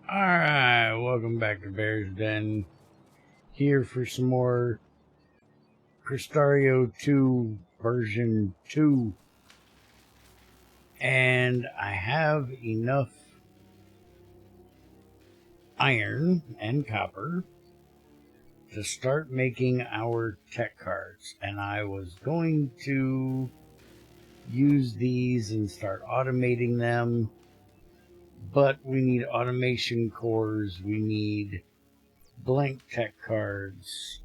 Alright, welcome back to Bear's Den. Here for some more Krastorio 2 version 2. And I have enough iron and copper to start making our tech cards. And I was going to use these and start automating them. But we need automation cores, we need blank tech cards,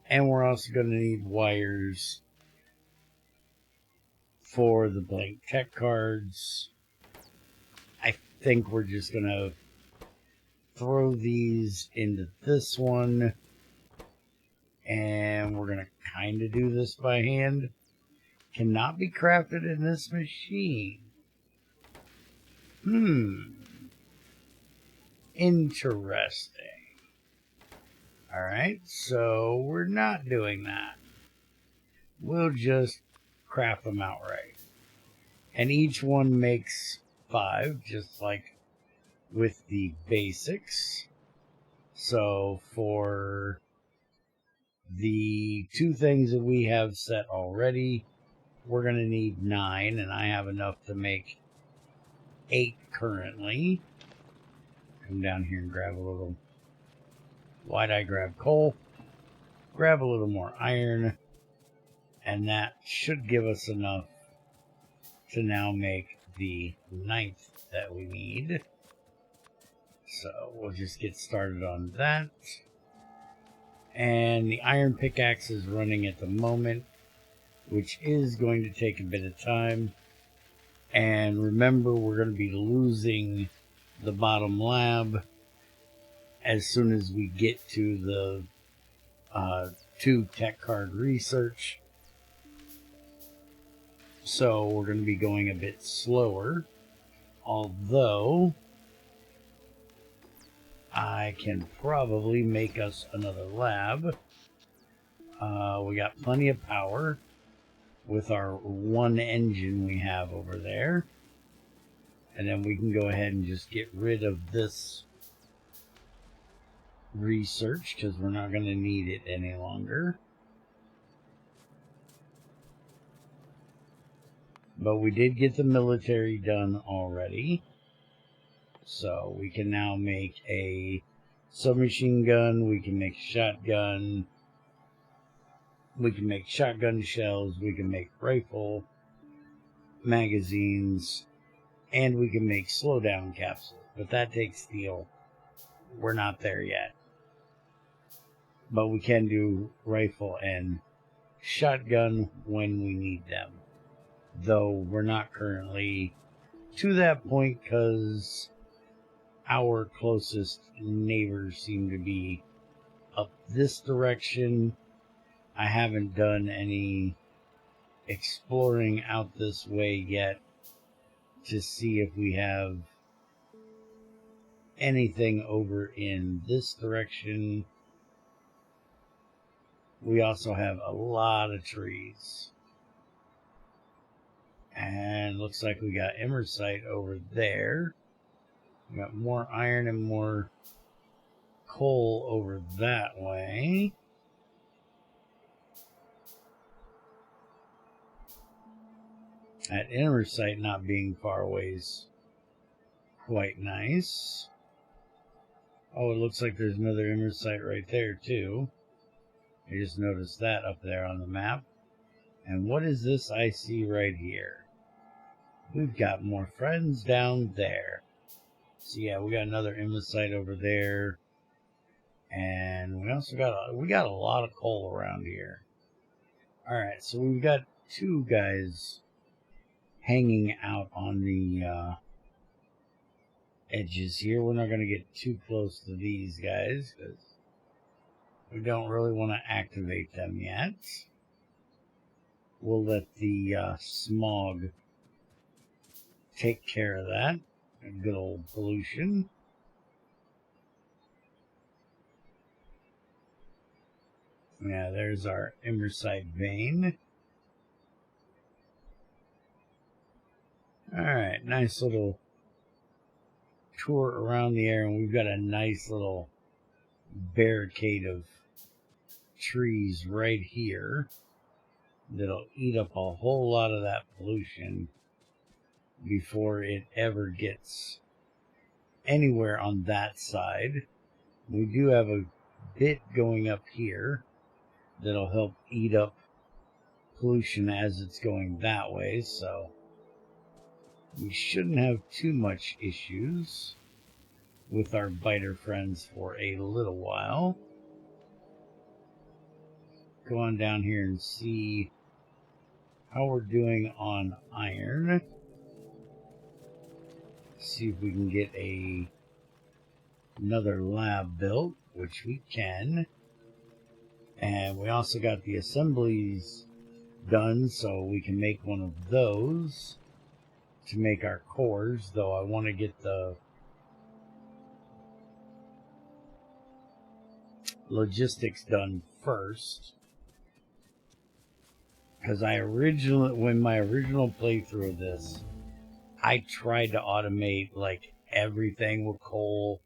and we're also going to need wires for the blank tech cards. I think we're just going to throw these into this one, and we're going to kind of do this by hand. Cannot be crafted in this machine. Interesting. Alright, so we're not doing that. We'll just craft them outright. And each one makes 5, just like with the basics. So for the 2 things that we have set already, we're going to need 9, and I have enough to make 8 currently. Come down here and grab a little. Why'd I grab coal? Grab a little more iron, and that should give us enough to now make the 9th that we need. So we'll just get started on that. And the iron pickaxe is running at the moment, which is going to take a bit of time. And remember, we're going to be losing the bottom lab as soon as we get to the 2 tech card research. So we're going to be going a bit slower, although I can probably make us another lab. We got plenty of power with our 1 engine we have over there. And then we can go ahead and just get rid of this research because we're not going to need it any longer. But we did get the military done already. So we can now make a submachine gun, we can make a shotgun, we can make shotgun shells, we can make rifle magazines, and we can make slowdown capsules. But that takes steel. We're not there yet. But we can do rifle and shotgun when we need them. Though we're not currently to that point because our closest neighbors seem to be up this direction. I haven't done any exploring out this way yet to see if we have anything over in this direction. We also have a lot of trees. And looks like we got emersite over there. We got more iron and more coal over that way. That emersite not being far away is quite nice. Oh, it looks like there's another emersite right there too. I just noticed that up there on the map. And what is this I see right here? We've got more friends down there. So yeah, we got another emersite over there. And we also got a lot of coal around here. Alright, so we've got 2 guys hanging out on the edges here. We're not going to get too close to these guys because we don't really want to activate them yet. We'll let the smog take care of that. Good old pollution. Yeah, there's our emersite vein. Alright, nice little tour around the area, and we've got a nice little barricade of trees right here that'll eat up a whole lot of that pollution before it ever gets anywhere on that side. We do have a bit going up here that'll help eat up pollution as it's going that way, so we shouldn't have too much issues with our biter friends for a little while. Go on down here and see how we're doing on iron. See if we can get another lab built, which we can. And we also got the assemblies done, so we can make one of those to make our cores, though I want to get the logistics done first, because when my original playthrough of this, I tried to automate like everything with coal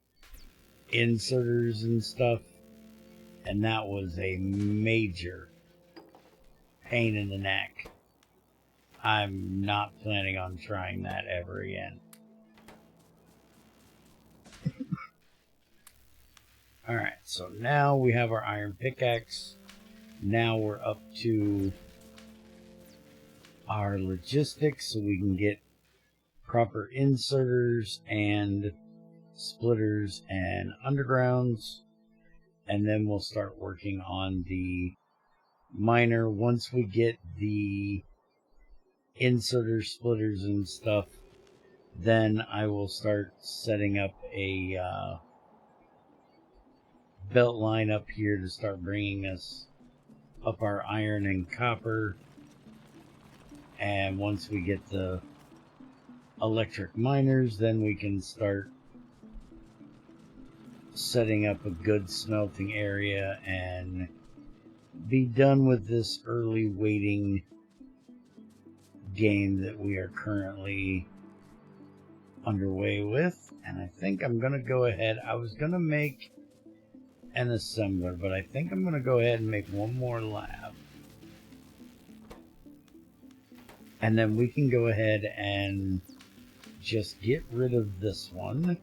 inserters and stuff, and that was a major pain in the neck. I'm not planning on trying that ever again. Alright, so now we have our iron pickaxe. Now we're up to our logistics so we can get proper inserters and splitters and undergrounds. And then we'll start working on the miner. Once we get the inserters, splitters, and stuff, then I will start setting up a belt line up here to start bringing us up our iron and copper. And once we get the electric miners, then we can start setting up a good smelting area and be done with this early waiting game that we are currently underway with. And I think I'm going to go ahead. I was going to make an assembler, but I think I'm going to go ahead and make one more lab. And then we can go ahead and just get rid of this one.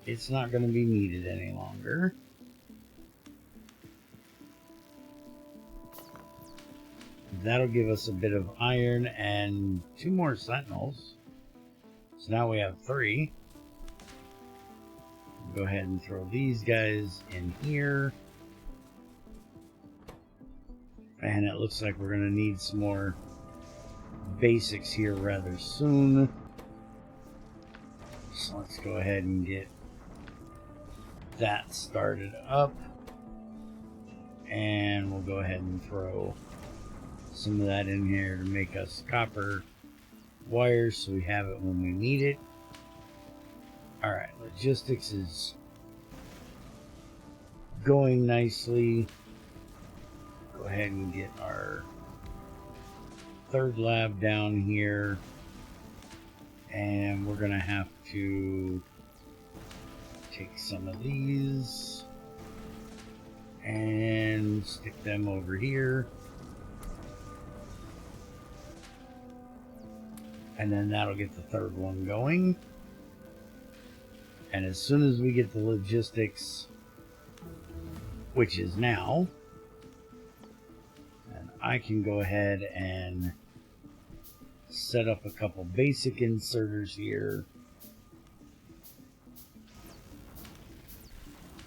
It's not going to be needed any longer. That'll give us a bit of iron and 2 more sentinels. So now we have 3. Go ahead and throw these guys in here. And it looks like we're going to need some more basics here rather soon. So let's go ahead and get that started up. And we'll go ahead and throw some of that in here to make us copper wires so we have it when we need it. Alright, logistics is going nicely. Go ahead and get our 3rd lab down here. And we're going to have to take some of these and stick them over here. And then that'll get the 3rd one going. And as soon as we get the logistics, which is now, and I can go ahead and set up a couple basic inserters here.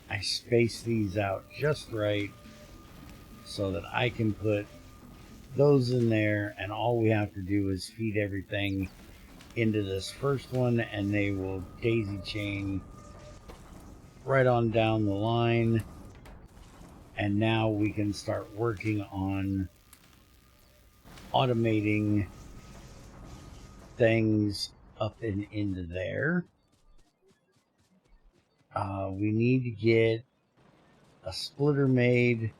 I space these out just right so that I can put those in there, and all we have to do is feed everything into this first one, and they will daisy chain right on down the line. And now we can start working on automating things up and into there. We need to get a splitter made.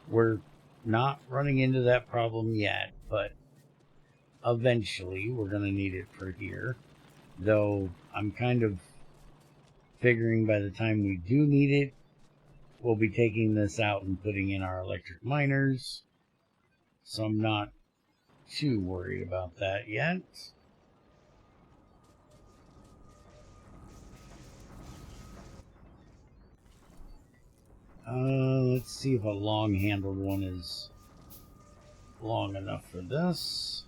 We're not running into that problem yet, but eventually we're going to need it for here. Though I'm kind of figuring by the time we do need it, we'll be taking this out and putting in our electric miners. So I'm not too worried about that yet. Let's see if a long-handled one is long enough for this.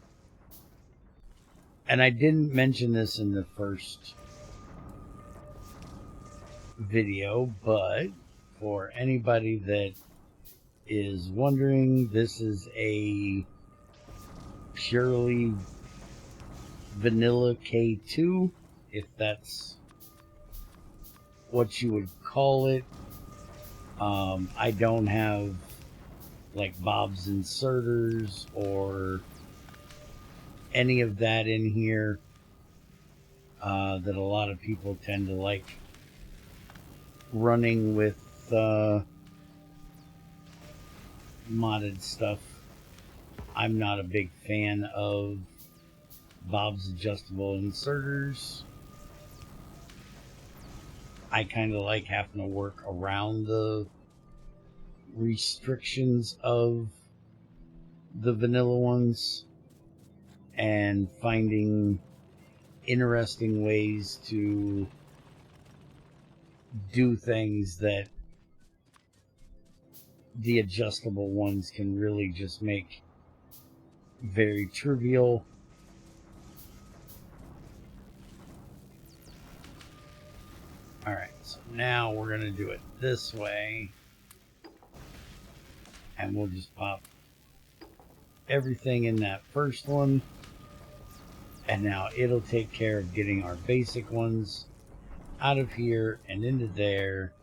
And I didn't mention this in the first video, but for anybody that is wondering, this is a purely vanilla K2, if that's what you would call it. I don't have like Bob's inserters or any of that in here that a lot of people tend to like running with modded stuff. I'm not a big fan of Bob's adjustable inserters. I kind of like having to work around the restrictions of the vanilla ones and finding interesting ways to do things that the adjustable ones can really just make very trivial. Alright, so now we're going to do it this way. And we'll just pop everything in that first one. And now it'll take care of getting our basic ones out of here and into there.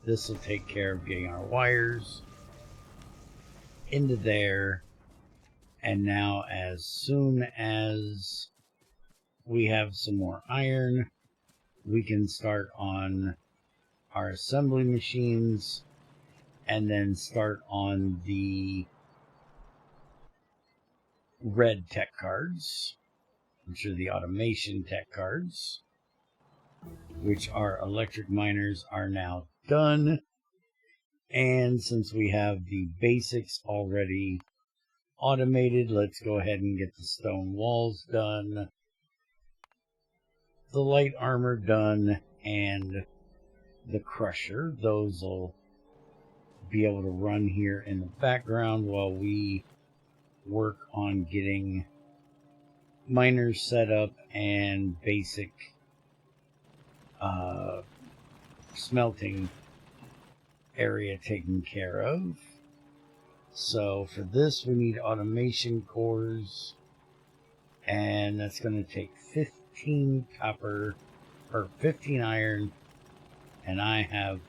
This will take care of getting our wires into there. And now as soon as we have some more iron, we can start on our assembly machines and then start on the red tech cards, which are the automation tech cards, which our electric miners are now done. And since we have the basics already automated, let's go ahead and get the stone walls done, the light armor done, and the crusher. Those will be able to run here in the background while we work on getting miners set up and basic smelting area taken care of. So for this we need automation cores, and that's going to take 15 copper or 15 iron, and I have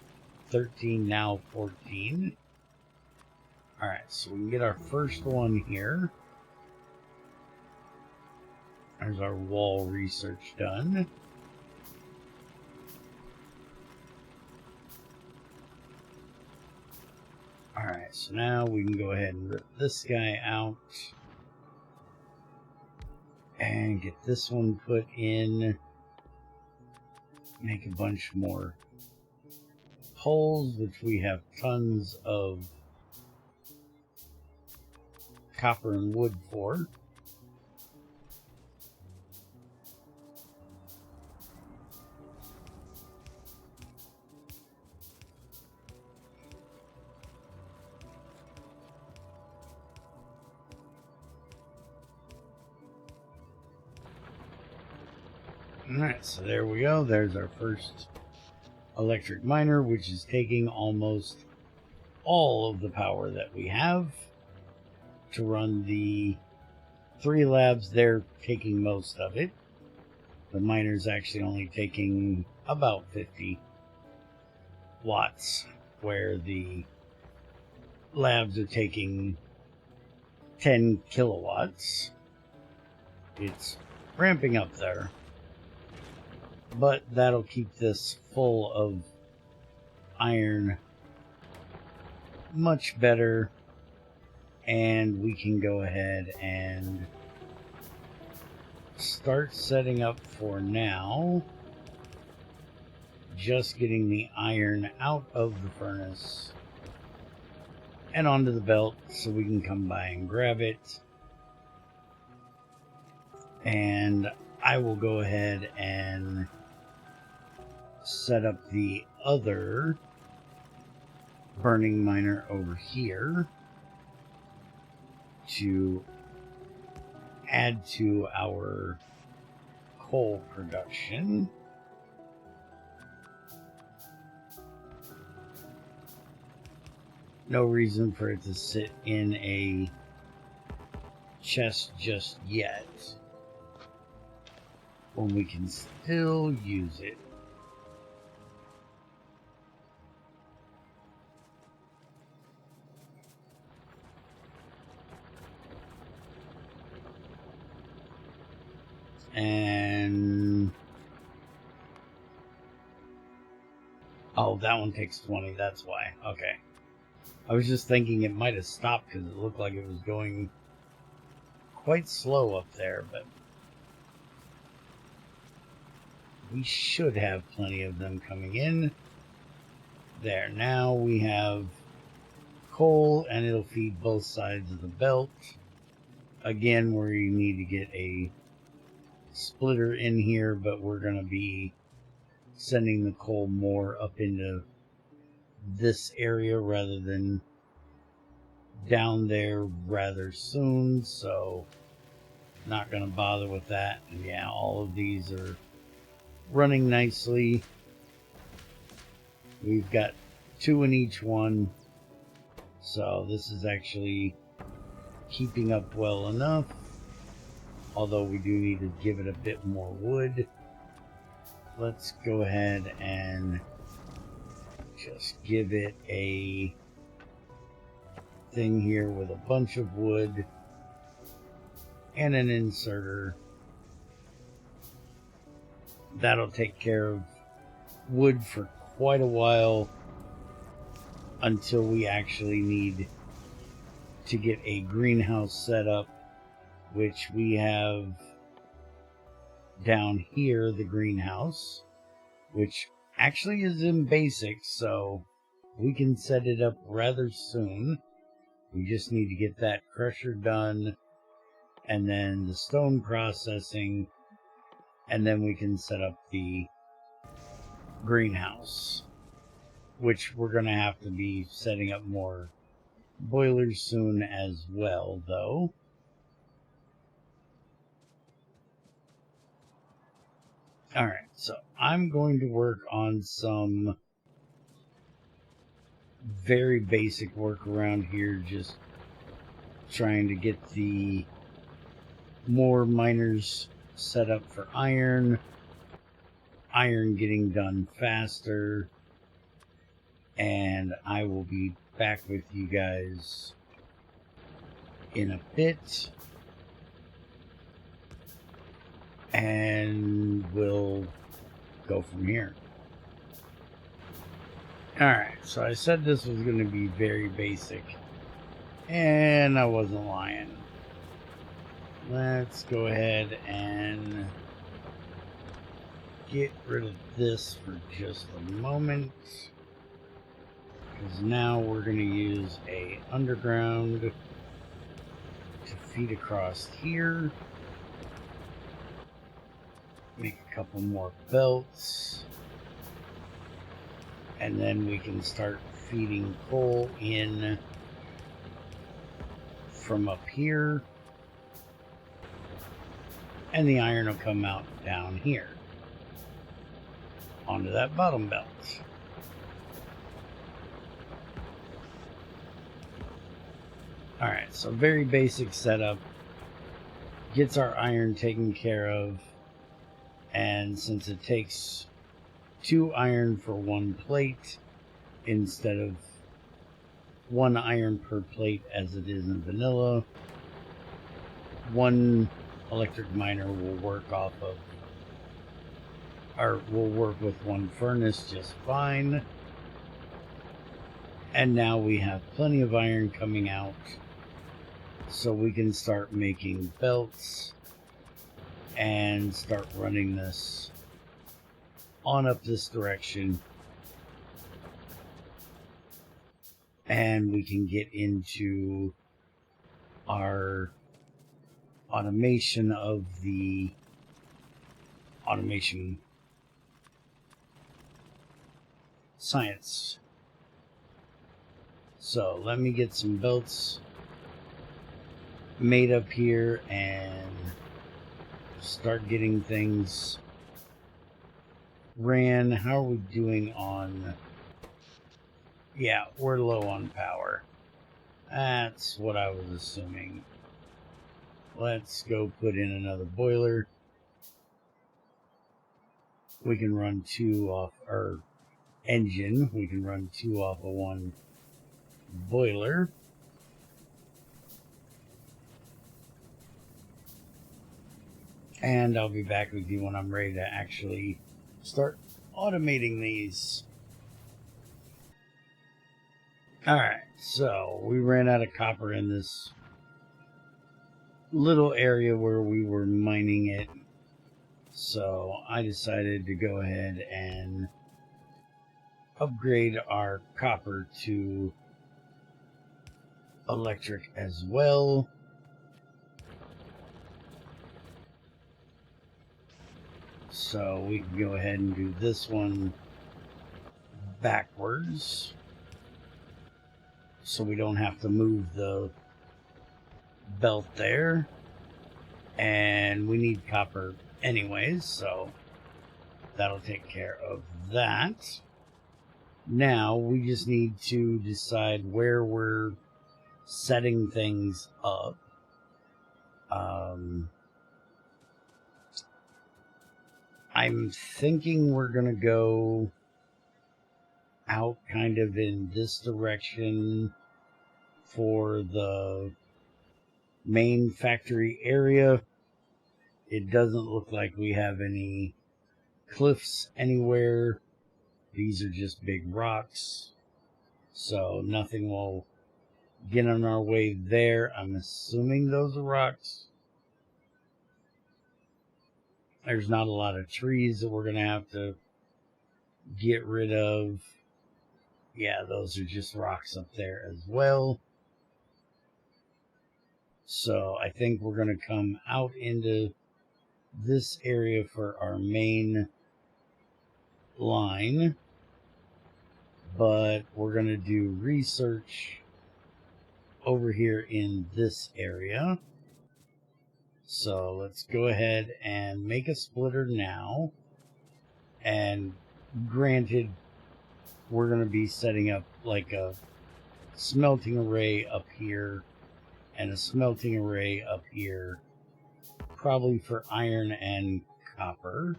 13, now 14. Alright, so we can get our first one here. There's our wall research done. Alright, so now we can go ahead and rip this guy out and get this one put in. Make a bunch more poles, which we have tons of copper and wood for. Alright, so there we go. There's our first electric miner, which is taking almost all of the power that we have to run the 3 labs. They're taking most of it. The miner's actually only taking about 50 watts, where the labs are taking 10 kilowatts. It's ramping up there, but that'll keep this full of iron much better, and we can go ahead and start setting up for now just getting the iron out of the furnace and onto the belt so we can come by and grab it. And I will go ahead and set up the other burning miner over here to add to our coal production. No reason for it to sit in a chest just yet, when we can still use it. And oh, that one takes 20, that's why. Okay. I was just thinking it might have stopped because it looked like it was going quite slow up there, but we should have plenty of them coming in. There, now we have coal and it'll feed both sides of the belt. Again, we need to get a splitter in here, but we're going to be sending the coal more up into this area rather than down there rather soon, so not going to bother with that. And yeah, all of these are running nicely. We've got 2 in each one, so this is actually keeping up well enough, although we do need to give it a bit more wood. Let's go ahead and just give it a thing here with a bunch of wood and an inserter. That'll take care of wood for quite a while until we actually need to get a greenhouse set up, which we have down here, the greenhouse, which actually is in basics, so we can set it up rather soon. We just need to get that crusher done and then the stone processing, and then we can set up the greenhouse, which we're going to have to be setting up more boilers soon as well, though. Alright, so I'm going to work on some very basic work around here, just trying to get the more miners set up for iron getting done faster, and I will be back with you guys in a bit, and we'll go from here. Alright, so I said this was going to be very basic, and I wasn't lying. Let's go ahead and get rid of this for just a moment, because now we're going to use a underground to feed across here. Make a couple more belts, and then we can start feeding coal in from up here, and the iron will come out down here onto that bottom belt. Alright, so very basic setup. Gets our iron taken care of, and since it takes 2 iron for 1 plate instead of 1 iron per plate as it is in vanilla, 1 electric miner will work off of, or will work with 1 furnace just fine. And now we have plenty of iron coming out, so we can start making belts and start running this on up this direction, and we can get into our automation of the automation science. So let me get some belts made up here and start getting things ran. How are we doing on... Yeah, we're low on power. That's what I was assuming. Let's go put in another boiler. We can run 2 off our engine. We can run 2 off of 1 boiler. And I'll be back with you when I'm ready to actually start automating these. Alright, so we ran out of copper in this little area where we were mining it. So I decided to go ahead and upgrade our copper to electric as well. So we can go ahead and do this one backwards, so we don't have to move the belt there. And we need copper anyways, so that'll take care of that. Now we just need to decide where we're setting things up. I'm thinking we're gonna go out kind of in this direction for the main factory area. It doesn't look like we have any cliffs anywhere. These are just big rocks, so nothing will get on our way there. I'm assuming those are rocks. There's not a lot of trees that we're going to have to get rid of. Yeah, those are just rocks up there as well. So I think we're going to come out into this area for our main line. But we're going to do research over here in this area. So let's go ahead and make a splitter now. And granted, we're going to be setting up like a smelting array up here and a smelting array up here, probably for iron and copper.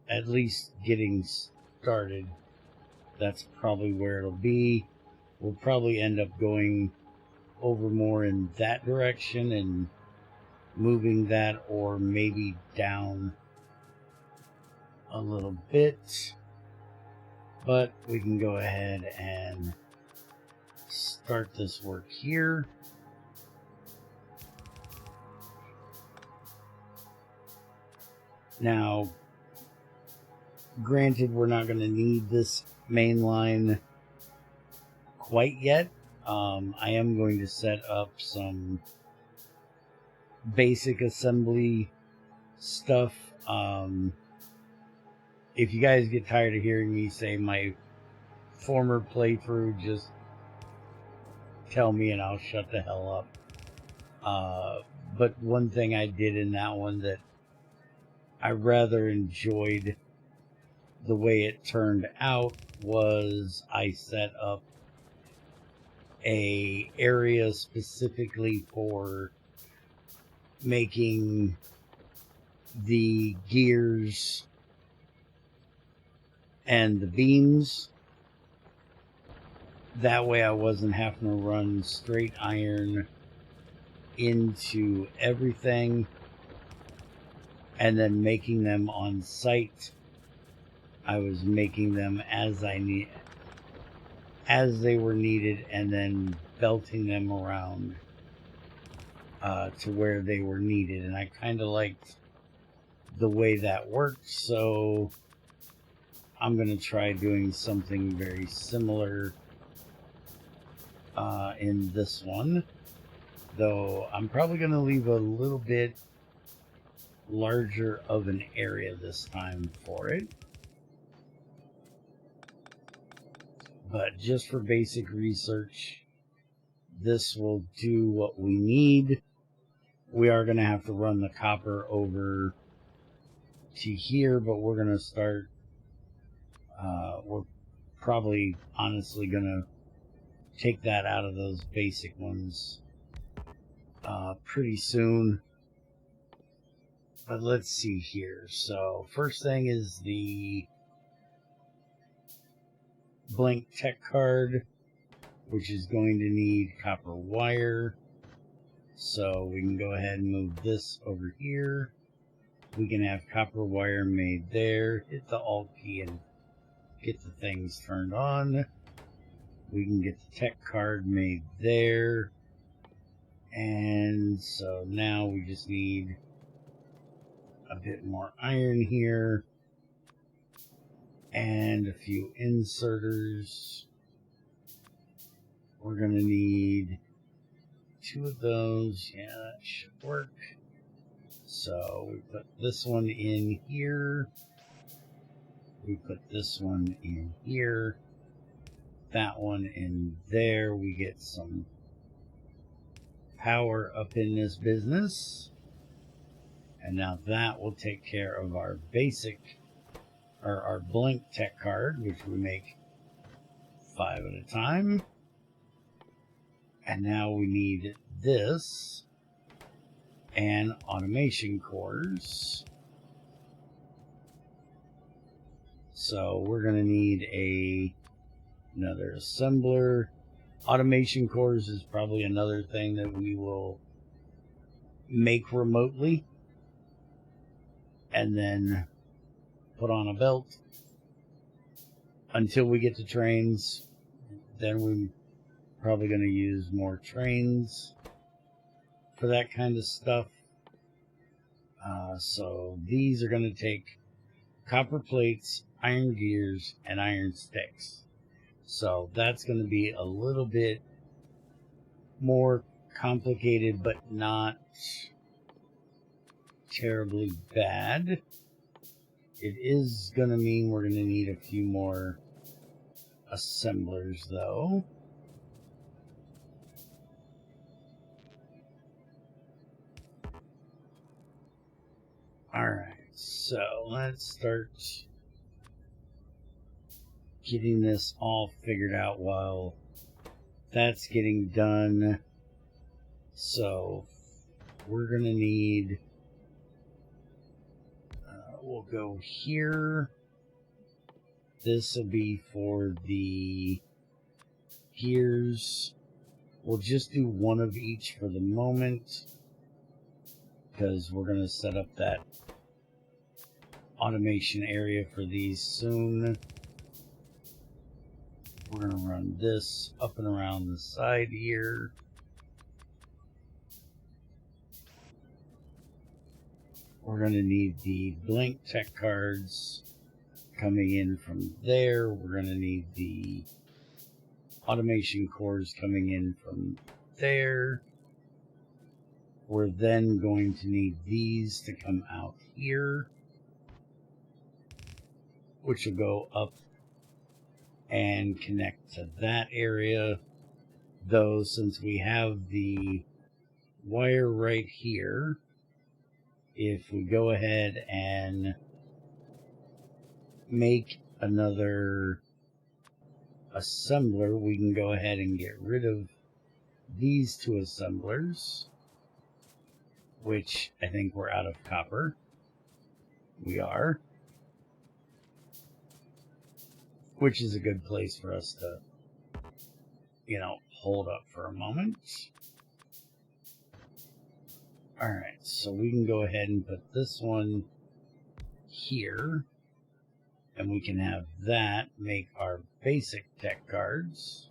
At least getting started, that's probably where it'll be. We'll probably end up going over more in that direction and moving that, or maybe down a little bit. But we can go ahead and start this work here. Now, granted, we're not going to need this main line quite yet. I am going to set up some basic assembly stuff. If you guys get tired of hearing me say my former playthrough, just tell me and I'll shut the hell up. But one thing I did in that one that I rather enjoyed the way it turned out was I set up a area specifically for making the gears and the beams. That way I wasn't having to run straight iron into everything and then making them on site. I was making them as they were needed, and then belting them around to where they were needed. And I kind of liked the way that works, so I'm going to try doing something very similar in this one, though I'm probably going to leave a little bit larger of an area this time for it. But just for basic research, this will do what we need. We are going to have to run the copper over to here, but we're going to start, we're probably honestly going to take that out of those basic ones pretty soon. But let's see here. So first thing is the blank tech card, which is going to need copper wire. So we can go ahead and move this over here. We can have copper wire made there. Hit the Alt key and get the things turned on. We can get the tech card made there. And so now we just need a bit more iron here. And a few inserters. We're going to need 2 of those. Yeah, that should work. So we put this one in here. We put this one in here. That one in there. We get some power up in this business. And now that will take care of our basic, or our blank tech card, which we make 5 at a time. And now we need this and automation cores. So we're going to need another assembler. Automation cores is probably another thing that we will make remotely and then put on a belt until we get to trains. Then we're probably going to use more trains for that kind of stuff. So these are going to take copper plates, iron gears, and iron sticks. So that's going to be a little bit more complicated, but not terribly bad. It is going to mean we're going to need a few more assemblers, though. Alright, so let's start getting this all figured out while that's getting done. So we're going to need, we'll go here. This will be for the gears. We'll just do one of each for the moment, because we're going to set up that automation area for these soon. We're going to run this up and around the side here. We're going to need the blank tech cards coming in from there. We're going to need the automation cores coming in from there. We're then going to need these to come out here, which will go up and connect to that area. Though, since we have the wire right here, if we go ahead and make another assembler, we can go ahead and get rid of these 2 assemblers, which I think we're out of copper. We are. Which is a good place for us to, hold up for a moment. Alright, so we can go ahead and put this one here. And we can have that make our basic tech cards.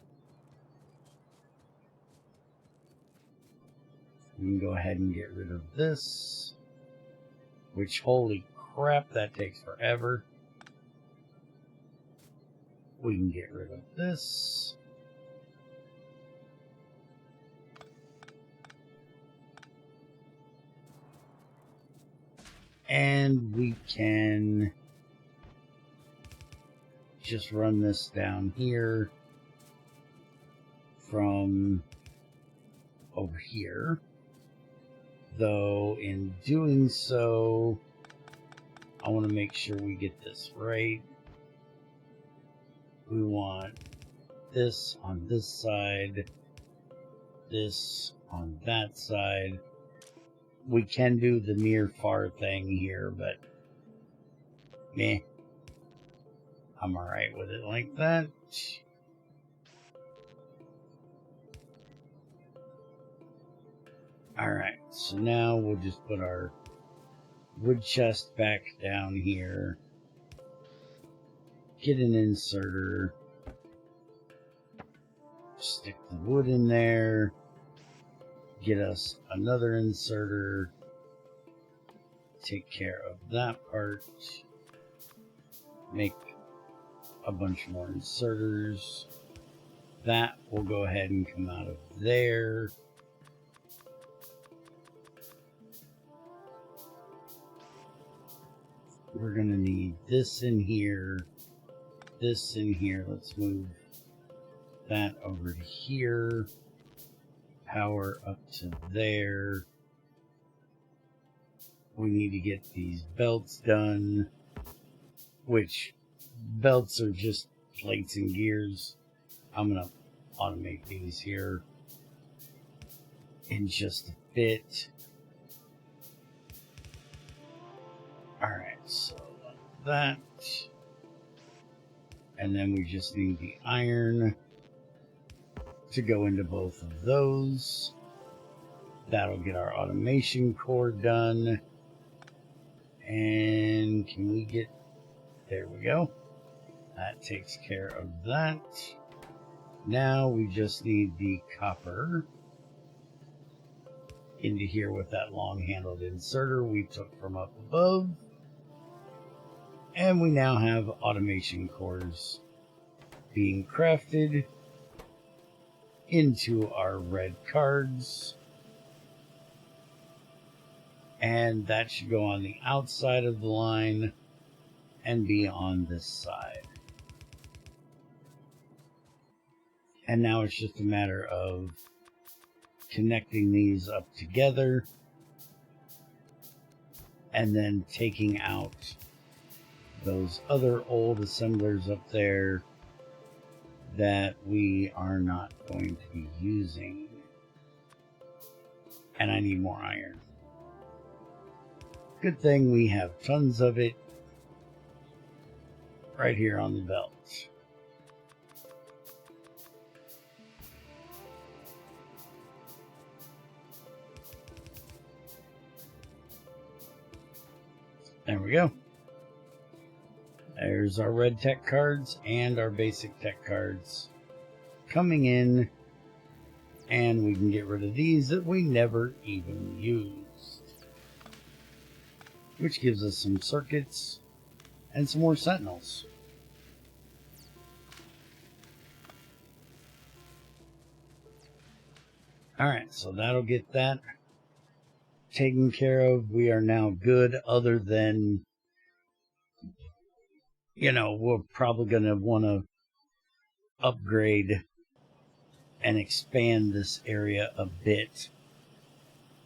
We can go ahead and get rid of this. Which, holy crap, that takes forever. We can get rid of this. And we can just run this down here from over here. Though in doing so, I want to make sure we get this right. We want this on this side, this on that side. We can do the near far thing here, but meh. I'm alright with it like that. Alright, so now we'll just put our wood chest back down here. Get an inserter. Stick the wood in there. Get us another inserter. Take care of that part. Make a bunch more inserters. That will go ahead and come out of there. We're going to need this in here. This in here. Let's move that over to here. Power up to there. We need to get these belts done, which belts are just plates and gears. I'm going to automate these here in just a bit. Alright, so like that. And then we just need the iron to go into both of those. That'll get our automation core done. And can we get... There we go. That takes care of that. Now we just need the copper into here with that long-handled inserter we took from up above. And we now have automation cores being crafted into our red cards. And that should go on the outside of the line and be on this side. And now it's just a matter of connecting these up together and then taking out those other old assemblers up there that we are not going to be using. And I need more iron. Good thing we have tons of it right here on the belt. There we go. There's our red tech cards and our basic tech cards coming in, and we can get rid of these that we never even used, which gives us some circuits and some more sentinels. Alright, so that'll get that taken care of. We are now good, other than, you know, we're probably going to want to upgrade and expand this area a bit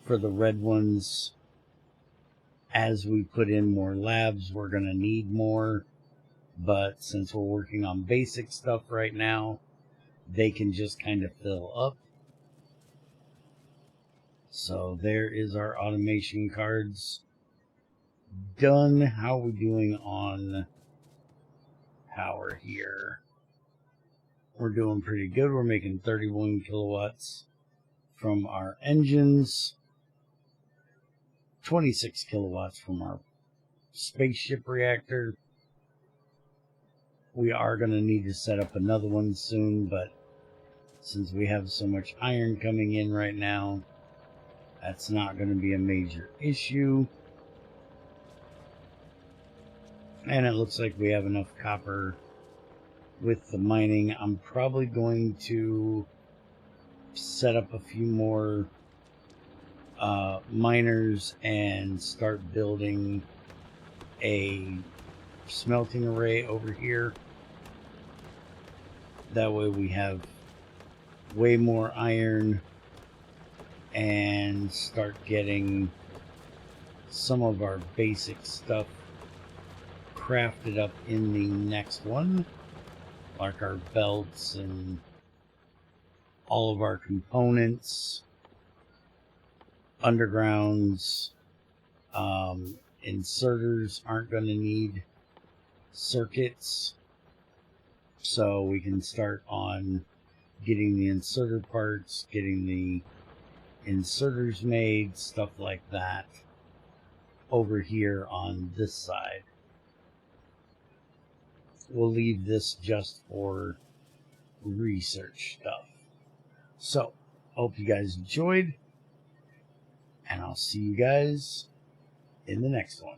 for the red ones. As we put in more labs, we're going to need more. But since we're working on basic stuff right now, they can just kind of fill up. So there is our automation cards done. How are we doing on power here? We're doing pretty good. We're making 31 kilowatts from our engines, 26 kilowatts from our spaceship reactor. We are going to need to set up another one soon, but since we have so much iron coming in right now, that's not going to be a major issue. And it looks like we have enough copper with the mining. I'm probably going to set up a few more miners and start building a smelting array over here. That way we have way more iron and start getting some of our basic stuff crafted up in the next one, like our belts and all of our components, undergrounds. Inserters aren't going to need circuits, so we can start on getting the inserter parts, getting the inserters made, stuff like that over here on this side. We'll leave this just for research stuff. So, hope you guys enjoyed, and I'll see you guys in the next one.